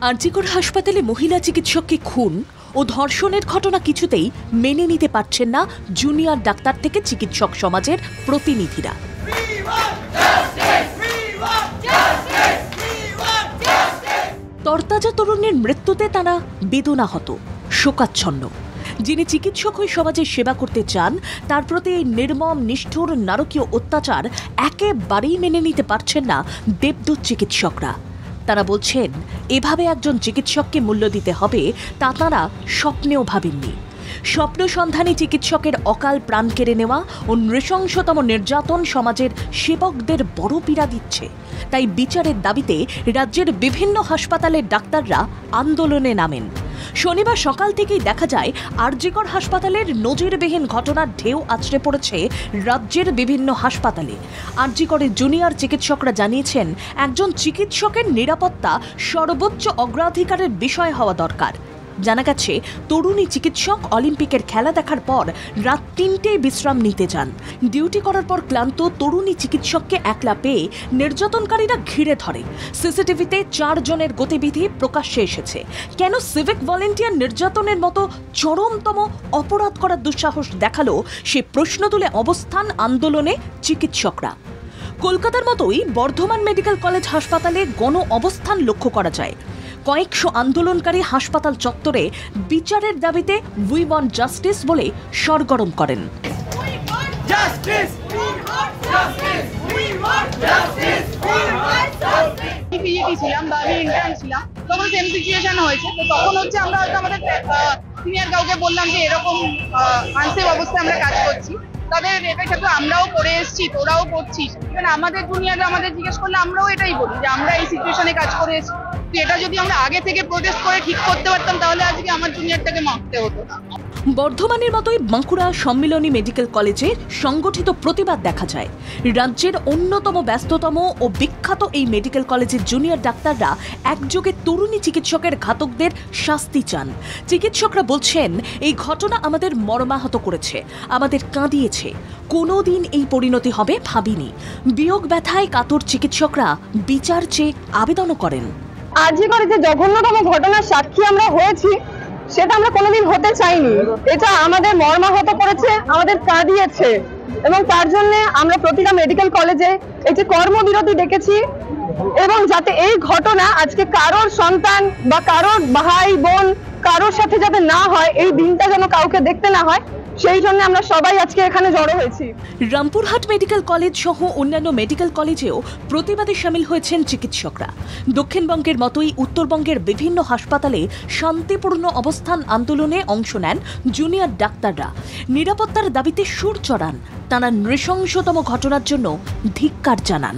আরজিকর হাসপাতালে মহিলা চিকিৎসককে খুন ও ধর্ষণের ঘটনা কিছুতেই মেনে নিতে পারছেন না জুনিয়র ডাক্তার থেকে চিকিৎসক সমাজের প্রতিনিধিরা। তরতাজা তরুণের মৃত্যুতে তারা বেদনাহত, শোকাচ্ছন্ন। যিনি চিকিৎসক হয়ে সমাজের সেবা করতে চান তার প্রতি এই নির্মম, নিষ্ঠুর, নারকীয় অত্যাচার একেবারেই মেনে নিতে পারছেন না দেবদূত চিকিৎসকরা। তারা বলছেন, এভাবে একজন চিকিৎসককে মূল্য দিতে হবে তা তাঁরা স্বপ্নেও ভাবেননি। স্বপ্ন সন্ধানী চিকিৎসকের অকাল প্রাণ কেড়ে নেওয়া ও নৃশংসতম নির্যাতন সমাজের সেবকদের বড় পীড়া দিচ্ছে। তাই বিচারের দাবিতে রাজ্যের বিভিন্ন হাসপাতালের ডাক্তাররা আন্দোলনে নামেন। শনিবার সকাল থেকেই দেখা যায় আরজিকর হাসপাতালের নজিরবিহীন ঘটনার ঢেউ আছড়ে পড়েছে রাজ্যের বিভিন্ন হাসপাতালে। আরজিকরের জুনিয়র চিকিৎসকরা জানিয়েছেন, একজন চিকিৎসকের নিরাপত্তা সর্বোচ্চ অগ্রাধিকারের বিষয় হওয়া দরকার। জানা গেছে, তরুণী চিকিৎসক অলিম্পিকের খেলা দেখার পর রাত ৩টেয় বিশ্রাম নিতে যান। ডিউটি করার পর ক্লান্ত তরুণী চিকিৎসককে একলা পেয়ে নির্যাতনকারীরা ঘিরে ধরে। সিসিটিভিতে 4 জনের গতিবিধি প্রকাশ্যে এসেছে। কেন সিভিক ভলেন্টিয়ার নির্যাতনের মতো চরমতম অপরাধ করার দুঃসাহস দেখালো, সে প্রশ্ন তুলে অবস্থান আন্দোলনে চিকিৎসকরা। কলকাতার মতোই বর্ধমান মেডিকেল কলেজ হাসপাতালে গণ অবস্থান লক্ষ্য করা যায়। কয়েকশো আন্দোলনকারী হাসপাতাল চত্বরে বিচারের দাবিতে উই ওয়ান্ট জাস্টিস বলে সরগরম করেন। কাউকে বললাম যে এরকম আনসেফ অবস্থায় আমরা কাজ করছি, তাদের এটা ক্ষেত্রে আমরাও করে এসেছি, তোরাও করছিস। আমাদের জুনিয়ররা আমাদের জিজ্ঞেস করলে আমরাও এটাই বলি যে আমরা এই সিচুয়েশনে কাজ করে এসেছি। এটা যদি আমরা আগে থেকে প্রোটেস্ট করে ঠিক করতে পারতাম তাহলে আজকে আমার জুনিয়রটাকে মারতে হতো না। বর্ধমানের মতোই বাঁকুড়া সম্মিলনী মেডিকেল কলেজে সংগঠিত প্রতিবাদ দেখা যায়। রাজ্যের অন্যতম ব্যস্ততম ও বিখ্যাত এই মেডিকেল কলেজের জুনিয়র ডাক্তাররা একযোগে তরুণী চিকিৎসকের ঘাতকদের শাস্তি চান। চিকিৎসকরা বলছেন, এই ঘটনা আমাদের মর্মাহত করেছে, আমাদের কাঁদিয়েছে। কোনোদিন এই পরিণতি হবে ভাবিনি। বিয়োগ ব্যথায় কাতর চিকিৎসকরা বিচার চেয়ে আবেদনও করেন। আরজিকরে যে জঘন্যতম ঘটনার সাক্ষী আমরা হয়েছি সেটা আমরা কোনোদিন হতে চাইনি। এটা আমাদের মর্মাহত করেছে, আমাদের কাঁদিয়েছে, এবং তার জন্য আমরা প্রতিটা মেডিকেল কলেজে এই যে কর্মবিরতি ডেকেছি, এবং যাতে এই ঘটনা আজকে কারোর সন্তান বা কারোর ভাই বোন কারোর সাথে যাতে না হয়, এই দিনটা যেন কাউকে দেখতে না হয়, সেই জন্য আমরা সবাই আজকে এখানে জড়ো হয়েছি। রামপুরহাট মেডিকেল কলেজ সহ অন্যান্য মেডিকেল কলেজেও প্রতিবাদে সামিল হয়েছেন চিকিৎসকরা। দক্ষিণবঙ্গের মতোই উত্তরবঙ্গের বিভিন্ন হাসপাতালে শান্তিপূর্ণ অবস্থান আন্দোলনে অংশ নেন জুনিয়র ডাক্তাররা। নিরাপত্তার দাবিতে সুর চড়ান। তারা নৃশংসতম ঘটনার জন্য ধিক্কার জানান।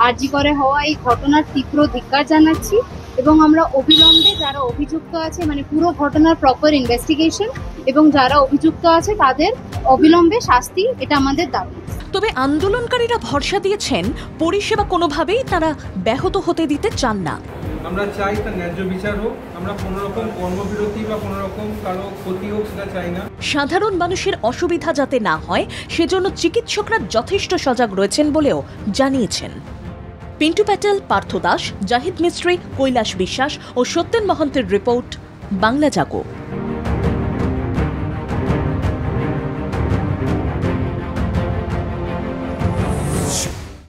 আরজিকরে হওয়া এই ঘটনার তীব্র ধিক্কার জানাচ্ছি, এবং আমরা অবিলম্বে যারা অভিযুক্ত আছে, মানে পুরো ঘটনার প্রপার ইনভেস্টিগেশন এবং যারা অভিযুক্ত আছে তাদের অবিলম্বে শাস্তি, এটা আমাদের দাবি। তবে আন্দোলনকারীরা ভরসা দিয়েছেন, পরিষেবা কোনোভাবেই তারা ব্যাহত হতে দিতে চান না। আমরা চাই তার ন্যায্য বিচার হোক, আমরা কোনো রকম কর্মবিরতি বা কোনো রকম কারো ক্ষতি হোক সেটা চাই না। সাধারণ মানুষের অসুবিধা যাতে না হয় সেজন্য চিকিৎসকরা যথেষ্ট সজাগ রয়েছেন বলেও জানিয়েছেন। পিন্টু প্যাটেল, পার্থ দাস, জাহিদ মিস্ত্রি, কৈলাস বিশ্বাস ও সত্যেন মহন্তের রিপোর্ট, বাংলা জাগো।